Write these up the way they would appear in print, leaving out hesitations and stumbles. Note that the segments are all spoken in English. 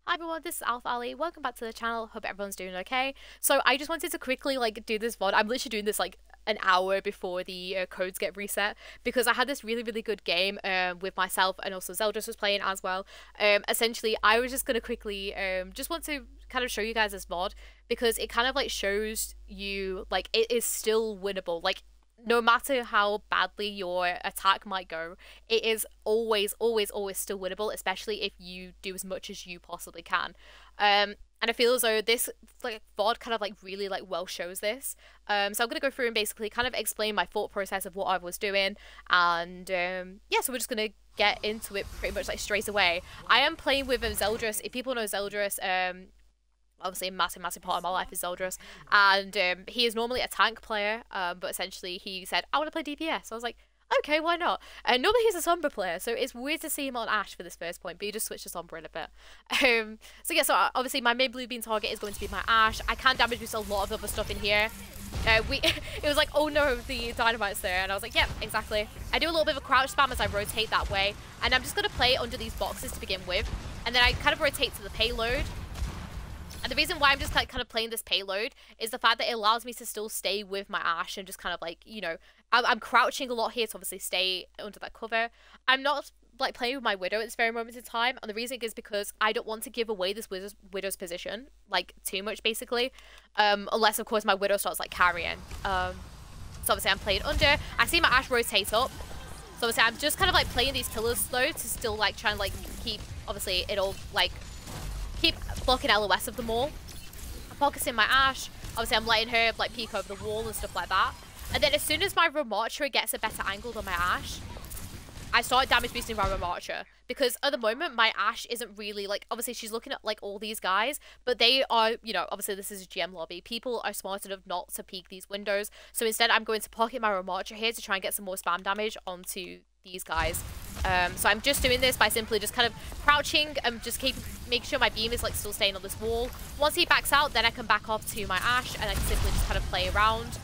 Hi everyone, this is AlphaAli. Welcome back to the channel. Hope everyone's doing okay. So I just wanted to quickly do this VOD. I'm literally doing this an hour before the codes get reset because I had this really good game with myself, and also Zeldris was playing as well. Essentially, I was just gonna quickly just want to kind of show you guys this VOD because it kind of shows you it is still winnable. No matter how badly your attack might go, it is always still winnable, especially if you do as much as you possibly can. And I feel as though this VOD kind of really well shows this. So I'm gonna go through and basically kind of explain my thought process of what I was doing, and yeah, so we're just gonna get into it pretty much straight away. I am playing with Zeldris. If people know Zeldris, obviously a massive part of my life is Zeldris, and he is normally a tank player, but essentially he said, I want to play DPS. So I was like, okay, why not? And normally he's a Sombra player, so it's weird to see him on Ashe for this first point, but he just switched to Sombra in a bit. So yeah, so obviously my main blue beam target is going to be my Ashe. I can damage boost a lot of other stuff in here. It was like, oh no, the dynamite's there, and I was like, yep, exactly. I do a little bit of a crouch spam as I rotate that way, and I'm just going to play under these boxes to begin with, and then I kind of rotate to the payload. And the reason why I'm just kind of playing this payload is the fact that it allows me to still stay with my Ashe and just kind of you know, I'm crouching a lot here to obviously stay under that cover. I'm not playing with my Widow at this very moment in time, and the reason is because I don't want to give away this Widow's position too much, basically, unless of course my Widow starts carrying. So obviously I'm playing under. I see my Ashe rotate up, so obviously I'm just kind of playing these pillars though to still try and keep obviously it all keep blocking LOS of them all. I'm focusing my Ashe. Obviously, I'm letting her peek over the wall and stuff like that. And then as soon as my Ramattra gets a better angle than my Ashe, I start damage boosting my Ramattra. Because at the moment, my Ashe isn't really obviously she's looking at all these guys, but they are, you know, obviously this is a GM lobby. People are smart enough not to peek these windows. So instead, I'm going to pocket my Ramattra here to try and get some more spam damage onto these guys. So I'm just doing this by simply just kind of crouching and just make sure my beam is still staying on this wall. Once he backs out, then I can back off to my Ashe and I can simply just kind of play around.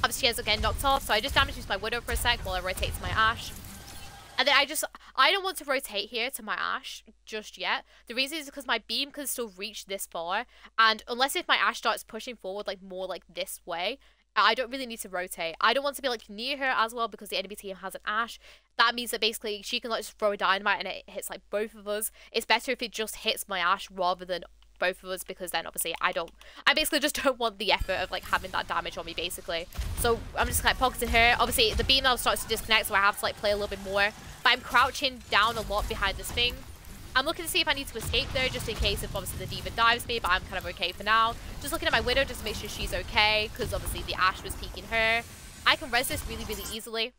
Obviously, she ends up getting knocked off, so I just damage boost my Widow for a sec while I rotate to my Ashe. And then I don't want to rotate here to my Ashe just yet. The reason is because my beam can still reach this far, and unless if my Ashe starts pushing forward more this way, I don't really need to rotate. I don't want to be near her as well because the enemy team has an Ashe. That means that basically she can just throw a dynamite and it hits both of us. It's better if it just hits my Ashe rather than both of us, because then obviously I basically just don't want the effort of having that damage on me, basically. So I'm just pocketing her. Obviously the beam now starts to disconnect, so I have to play a little bit more. But I'm crouching down a lot behind this thing. I'm looking to see if I need to escape though, just in case if obviously the D.Va dives me, but I'm kind of okay for now. Just looking at my Widow just to make sure she's okay, because obviously the Ashe was peeking her. I can res this really easily.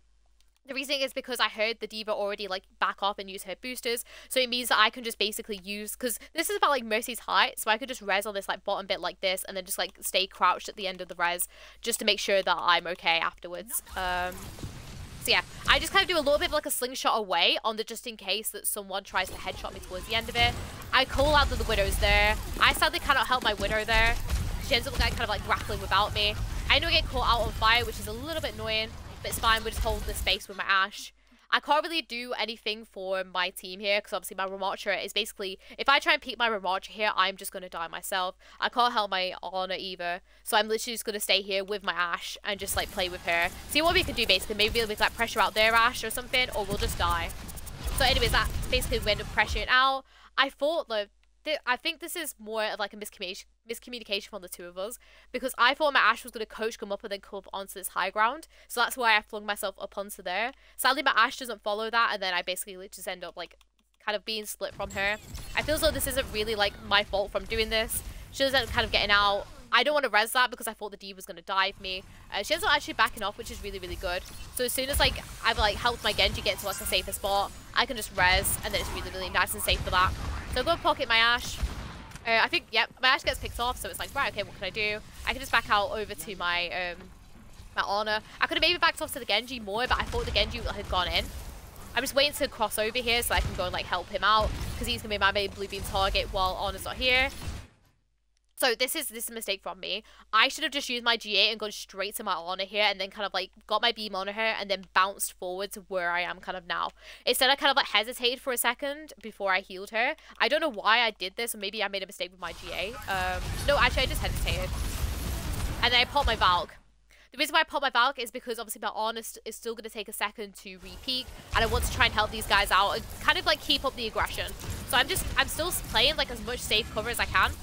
The reason is because I heard the D.Va already back off and use her boosters, so it means that I can just basically use, because this is about Mercy's height, so I could just res on this bottom bit like this, and then just stay crouched at the end of the res, just to make sure that I'm okay afterwards. So yeah, I just kind of do a little bit of a slingshot away on the just in case that someone tries to headshot me towards the end of it. I call out that the Widow's there. I sadly cannot help my Widow there. She ends up kind of grappling without me. I know I get caught out on fire, which is a little bit annoying, but it's fine. We just hold the space with my Ashe. I can't really do anything for my team here because obviously my Ramattra is basically, if I try and peek my Ramattra here, I'm just going to die myself. I can't help my Ana either, so I'm literally just going to stay here with my Ashe and just play with her. See what we can do basically. Maybe we can pressure out their Ashe or something, or we'll just die. So anyways, that basically we end up pressuring out. I thought though, I think this is more of a miscommunication from the two of us, because I thought my Ashe was going to coach come up and then come up onto this high ground, so that's why I flung myself up onto there. Sadly my Ashe doesn't follow that, and then I basically just end up kind of being split from her. I feel as though this isn't really my fault from doing this. She ends up kind of getting out. I don't want to res that because I thought the D was going to dive me. She ends up actually backing off, which is really good. So as soon as I've helped my Genji get to a safer spot, I can just res, and then it's really nice and safe for that. So I'll go and pocket my Ashe. I think, yep, my Ashe gets picked off, so it's right, okay, what can I do? I can just back out over to my my Ana. I could have maybe backed off to the Genji more, but I thought the Genji had gone in. I'm just waiting to cross over here so I can go and help him out, because he's going to be my main blue beam target while Ana's not here. So this is a mistake from me. I should have just used my G8 and gone straight to my Honor here and then kind of like got my beam on her and then bounced forward to where I am kind of now. Instead I kind of like hesitated for a second before I healed her. I don't know why I did this, or maybe I made a mistake with my G8. No, actually I just hesitated. And then I popped my Valk. The reason why I popped my Valk is because obviously my Honor is still going to take a second to re-peak, and I want to try and help these guys out and kind of like keep up the aggression. So I'm still playing like as much safe cover as I can.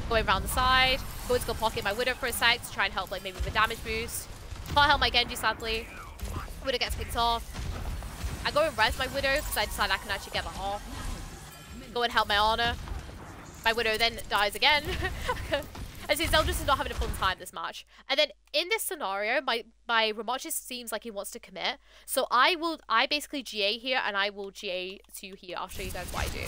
Going around the side, going to go pocket my Widow for a sec to try and help like maybe with a damage boost. Can't help my Genji sadly. Widow gets picked off. I go and res my Widow because I decide I can actually get that off. Go and help my Honor. My Widow then dies again. And see, Zeldris is not having a fun time this match. And then in this scenario, my Ramon just seems like he wants to commit. So I basically GA here and I will GA to here. I'll show you guys what I do.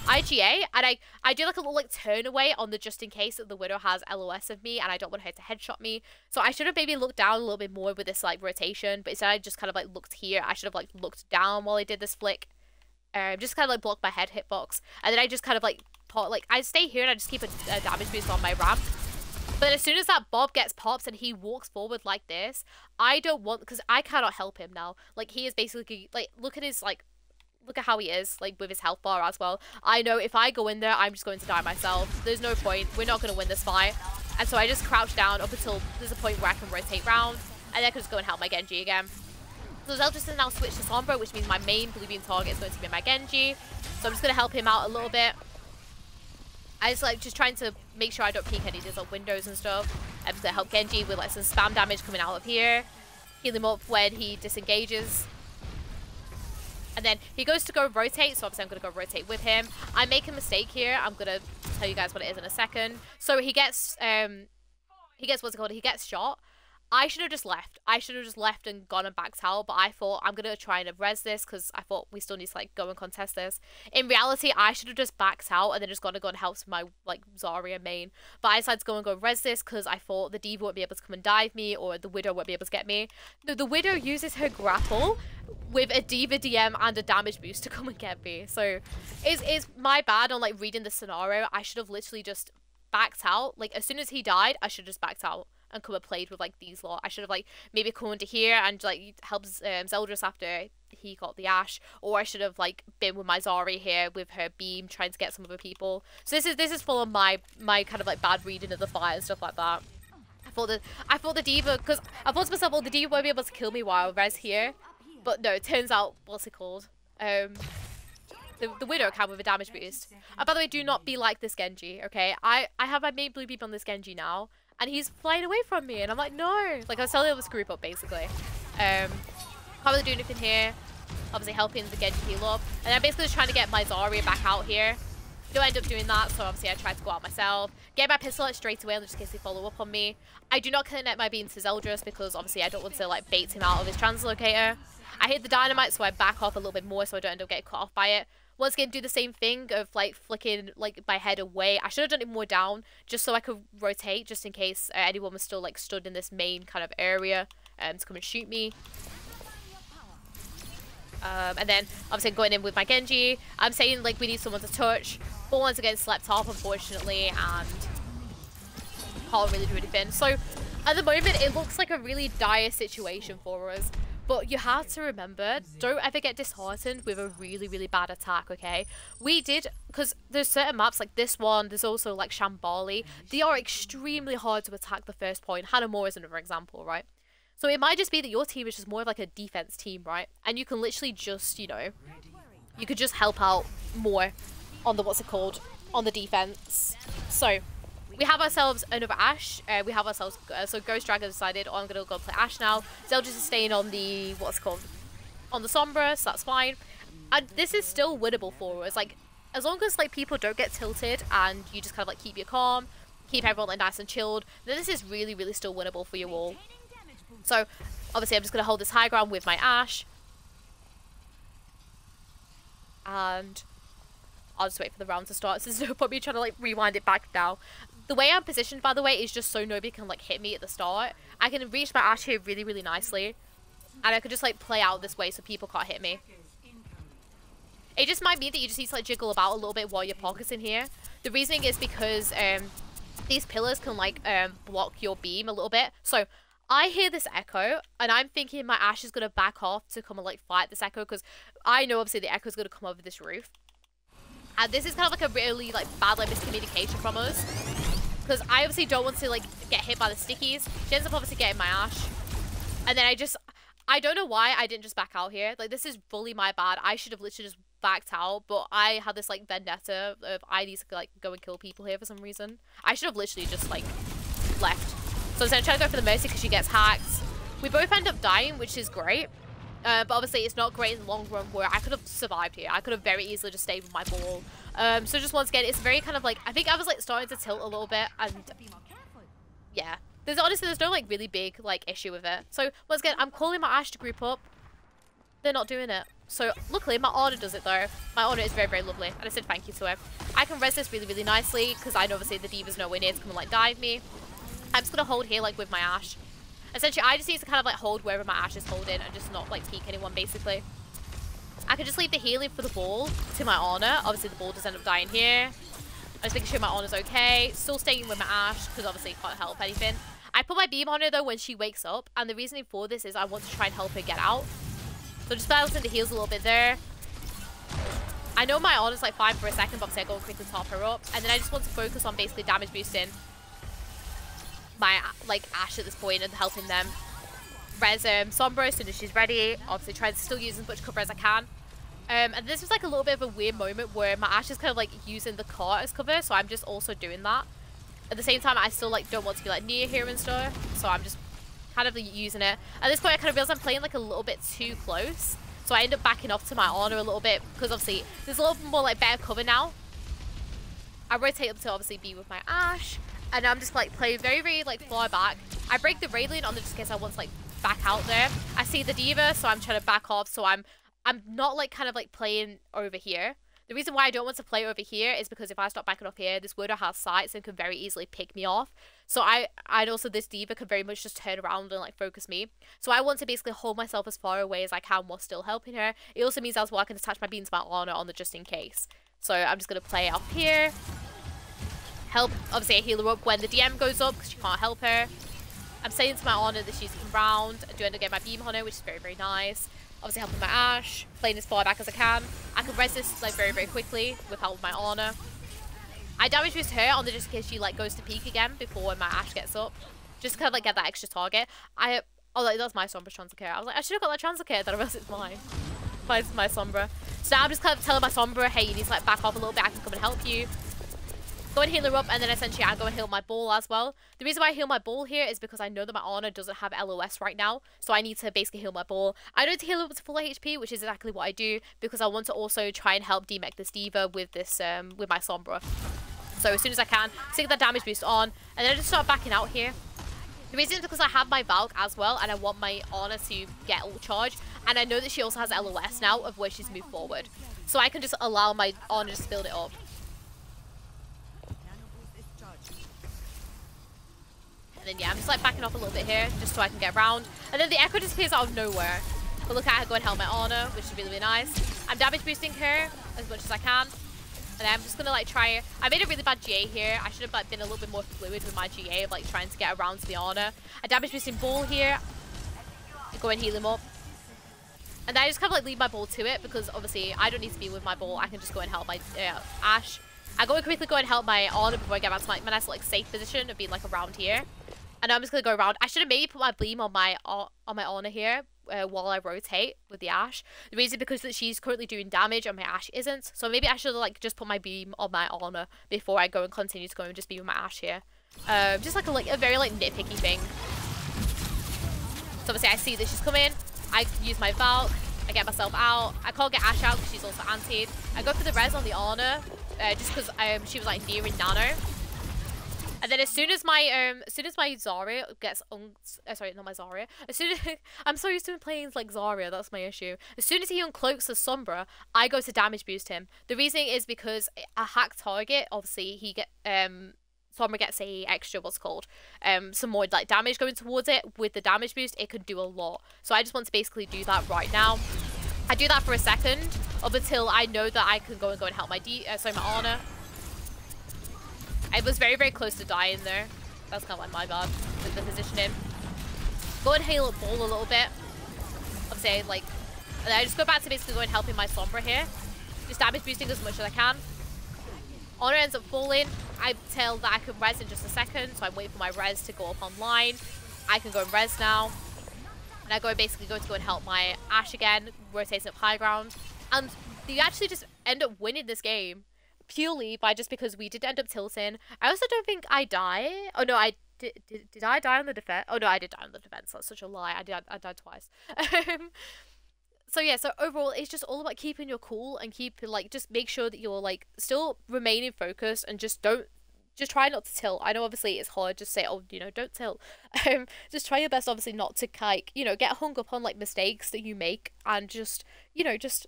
I GA and I do like a little like turn away on the just in case that the Widow has LOS of me and I don't want her to headshot me. So I should have maybe looked down a little bit more with this like rotation, but instead I just kind of like looked here. I should have like looked down while I did this flick. Just kind of like block my head hitbox. And then I just kind of like I stay here and I just keep a damage boost on my ramp. But as soon as that Bob gets pops and he walks forward like this, I don't want, because I cannot help him now. Like, he is basically, like, look at how he is, like, with his health bar as well. I know if I go in there, I'm just going to die myself. There's no point. We're not going to win this fight. And so I just crouch down up until there's a point where I can rotate round, and then I can just go and help my Genji again. So Zeldris has now switched to Sombra, which means my main blue beam target is going to be my Genji. So I'm just going to help him out a little bit. I just trying to make sure I don't peek any of these like windows and stuff. I'm just gonna help Genji with like some spam damage coming out of here. Heal him up when he disengages. And then he goes to go rotate, so obviously I'm gonna go rotate with him. I make a mistake here. I'm gonna tell you guys what it is in a second. So he gets what's it called? He gets shot. I should have just left. I should have just left and gone and backed out, but I thought I'm going to try and res this because I thought we still need to like go and contest this. In reality, I should have just backed out and then just gone to go and help my like Zarya main. But I decided to go and go res this because I thought the D.Va won't be able to come and dive me or the Widow won't be able to get me. No, the Widow uses her grapple with a D.Va DM and a damage boost to come and get me. So it's my bad on like reading the scenario. I should have literally just backed out. Like as soon as he died, I should have just backed out and come and played with like these lot. I should have like maybe come into here and like helped Zeldris after he got the Ashe, or I should have like been with my Zari here with her beam trying to get some other people. So this is full of my kind of like bad reading of the fight and stuff like that. I thought the D.Va, because I thought to myself, well, the D.Va won't be able to kill me while I res here, but no, it turns out what's it called? The Widow can with a damage boost. And by the way, do not be like this Genji, okay? I have my main blue beam on this Genji now, and he's flying away from me, and I'm like, no. Like, I was telling him to group up, basically. Can't really do anything here. Obviously helping the Genji heal up. And I'm basically just trying to get my Zarya back out here. Don't end up doing that, so obviously I tried to go out myself. Get my pistol out straight away, just in case they follow up on me. I do not connect my beam to Zeldris, because obviously I don't want to, like, bait him out of his translocator. I hit the dynamite, so I back off a little bit more, so I don't end up getting cut off by it. Once again, do the same thing of like flicking like my head away. I should have done it more down just so I could rotate, just in case anyone was still like stood in this main kind of area to come and shoot me. And then obviously going in with my Genji. I'm saying like we need someone to touch, but once again slept off unfortunately and can't really do anything. So at the moment it looks like a really dire situation for us. But you have to remember, don't ever get disheartened with a really, really bad attack, okay? We did, because there's certain maps like this one, there's also like Shambali. They are extremely hard to attack the first point. Hanamura is another example, right? So it might just be that your team is just more of like a defense team, right? And you can literally just, you know, you could just help out more on the, what's it called, on the defense. So we have ourselves another Ashe. We have ourselves, so Ghost Dragon decided, oh, I'm going to go play Ashe now. Zeldris is staying on the, what's it called, on the Sombra, so that's fine. And this is still winnable for us. Like, as long as, like, people don't get tilted and you just kind of, like, keep your calm, keep everyone, like, nice and chilled, then this is really, really still winnable for you all. So, obviously, I'm just going to hold this high ground with my Ashe. And I'll just wait for the round to start. So there's no point me trying to, like, rewind it back now. The way I'm positioned, by the way, is just so nobody can, like, hit me at the start. I can reach my Ashe here really, really nicely. And I could just, like, play out this way so people can't hit me. It just might mean that you just need to, like, jiggle about a little bit while you're pocketing here. The reasoning is because, these pillars can like block your beam a little bit. So I hear this echo, and I'm thinking my Ashe is gonna back off to come and like fight this echo, because I know obviously the echo is gonna come over this roof. And this is kind of like a really like bad like miscommunication from us, because I obviously don't want to like get hit by the stickies. She ends up obviously getting my Ashe, and then I don't know why I didn't just back out here. Like, this is fully my bad. I should have literally just backed out, but I had this like vendetta of I need to like go and kill people here for some reason. I should have literally just like left. So I'm trying to go for the Mercy because she gets hacked. We both end up dying, which is great. But obviously it's not great in the long run, where I could have survived here. I could have very easily just stayed with my ball. So just once again, it's very kind of like, I think I was like starting to tilt a little bit, and yeah. There's no like really big like issue with it. So once again, I'm calling my Ashe to group up. They're not doing it. So luckily my Ana does it though. My Ana is very, very lovely, and I said thank you to her. I can res this really, really nicely because I know obviously the D.Va's nowhere near to come and like dive me. I'm just gonna hold here like with my Ashe. Essentially, I just need to kind of like hold wherever my Ashe is holding and just not like peek anyone basically. I can just leave the healing for the ball to my Ana. Obviously the ball does end up dying here. I'm just making sure my Ana's okay. Still staying with my Ashe because obviously it can't help anything. I put my beam on her though when she wakes up, and the reasoning for this is I want to try and help her get out. So just balancing the heals a little bit there. I know my Ana's like fine for a second, but obviously I go and quickly top her up, and then I just want to focus on basically damage boosting my like Ashe at this point and helping them res Sombra as soon as she's ready. Obviously trying to still use as much cover as I can. And this was like a little bit of a weird moment where my Ashe is kind of like using the cart as cover, so I'm just also doing that. At the same time, I still like don't want to be like near here and stuff, so I'm just kind of like, using it. At this point, I kind of realize I'm playing like a little bit too close, so I end up backing off to my Ana a little bit because obviously there's a little more like better cover now. I rotate up to obviously be with my Ashe, and I'm just like playing very, very like far back. I break the railing on the just in case I want to like back out there. I see the D.Va, so I'm trying to back off, so I'm not like kind of like playing over here. The reason why I don't want to play over here is because if I start backing off here, this Widow has sights and can very easily pick me off. So and also this D.Va could very much just turn around and like focus me. So I want to basically hold myself as far away as I can while still helping her. It also means as well I can attach my beam to my Ana on the just in case. So I'm just going to play up here. Help, obviously I heal her up when the DM goes up because she can't help her. I'm saying to my Ana that she's come round. I do end up getting my beam on her, which is very, very nice. Obviously helping my Ashe, playing as far back as I can. I can res this like very, very quickly with help of my Ana. I damage boost her on the just in case she like goes to peek again before my Ashe gets up. Just to kind of like get that extra target. Oh, like, that's my Sombra Translocator. I was like, I should have got that Translocator, then I realized it's mine. My Sombra. So now I'm just kind of telling my Sombra, hey, you need to like back off a little bit, I can come and help you. Go and heal her up, and then essentially I go and heal my ball as well. The reason why I heal my ball here is because I know that my Ana doesn't have LOS right now, so I need to basically heal my ball. I don't heal up to full HP, which is exactly what I do, because I want to also try and help demech this D.Va with this with my Sombra. So as soon as I can, stick that damage boost on, and then I just start backing out here. The reason is because I have my Valk as well, and I want my Ana to get ult charge, and I know that she also has LOS now of where she's moved forward, so I can just allow my Ana to build it up. And then yeah, I'm just like backing off a little bit here just so I can get around. And then the Echo disappears out of nowhere. But look at her go and help my Ana, which is really, really nice. I'm damage boosting her as much as I can. And then I'm just gonna like try. I made a really bad GA here. I should have like been a little bit more fluid with my GA of like trying to get around to the Ana. I damage boosting ball here. I go and heal him up. And then I just kind of like leave my ball to it because obviously I don't need to be with my ball. I can just go and help my Ashe. I go and quickly go and help my Ana before I get back to my nice like safe position of being like around here. And I'm just gonna go around. I should have maybe put my beam on my Ana here while I rotate with the Ashe. The reason because that she's currently doing damage and my Ashe isn't. So maybe I should have like just put my beam on my Ana before I go and continue to go and just be with my Ashe here. Just like a very like nitpicky thing. So obviously I see that she's coming. I use my Valk. I get myself out. I can't get Ashe out because she's also antied. I go for the res on the Ana just because she was like nearing Nano. And then as soon as my Zarya gets sorry, not my Zarya. As soon as I'm so used to playing like Zarya, that's my issue. As soon as he uncloaks the Sombra, I go to damage boost him. The reason is because a hack target, obviously he Sombra gets a extra some more like damage going towards it. With the damage boost, it could do a lot. So I just want to basically do that right now. I do that for a second up until I know that I can go and help my my Ana. I was very, very close to dying there. That's kind of like my bad with the positioning. Go and heal up ball a little bit. Obviously, like, and then I just go back to basically going helping my Sombra here. Just damage boosting as much as I can. Honor ends up falling. I tell that I can res in just a second, so I'm waiting for my res to go up online. I can go and res now. And I basically go and help my Ashe again, rotating up high ground. And you actually just end up winning this game purely by just because we did end up tilting. I also don't think I die. Oh no, did I die on the defense? Oh no, I did die on the defense. That's such a lie. I died twice. So yeah, so overall, it's just all about keeping your cool and just make sure that you're like still remaining focused and just try not to tilt. I know obviously it's hard, just say, oh, you know, don't tilt. Just try your best, obviously, not to like, you know, get hung up on like mistakes that you make and just, you know, just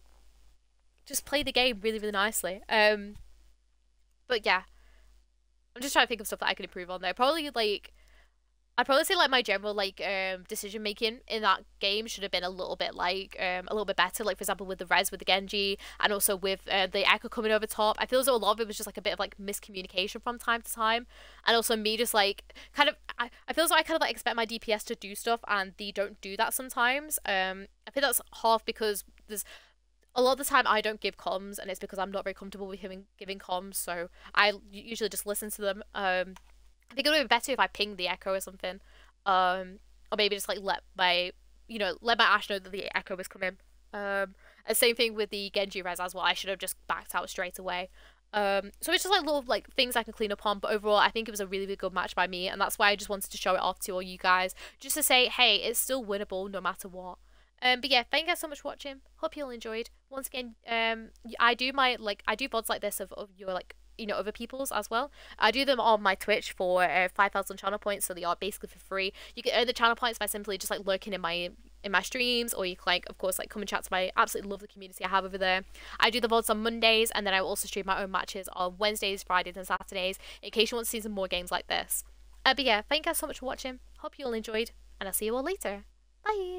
play the game really, really nicely. But yeah, I'm just trying to think of stuff that I can improve on there. Probably like, I'd probably say like my general like decision making in that game should have been a little bit better. Like for example with the res with the Genji and also with the Echo coming over top. I feel as though a lot of it was just like a bit of like miscommunication from time to time, and also me just like kind of I feel as though I kind of like expect my DPS to do stuff and they don't do that sometimes. I think that's half because there's a lot of the time I don't give comms, and it's because I'm not very comfortable with giving comms, so I usually just listen to them. I think it would be better if I pinged the Echo or something, or maybe just like let my Ashe know that the Echo was coming. And same thing with the Genji res as well. I should have just backed out straight away. So it's just like little like things I can clean up on. But overall, I think it was a really, really good match by me, and that's why I just wanted to show it off to all you guys, just to say, hey, it's still winnable no matter what. But yeah, thank you guys so much for watching. Hope you all enjoyed. Once again, I do VODs like this of your like, you know, other people's as well. I do them on my Twitch for 5,000 channel points, so they are basically for free. You can earn the channel points by simply just like lurking in my streams, or you can like, of course, like come and chat to my absolutely lovely community I have over there. I do the VODs on Mondays, and then I will also stream my own matches on Wednesdays, Fridays, and Saturdays in case you want to see some more games like this. But yeah, thank you guys so much for watching. Hope you all enjoyed, and I'll see you all later. Bye.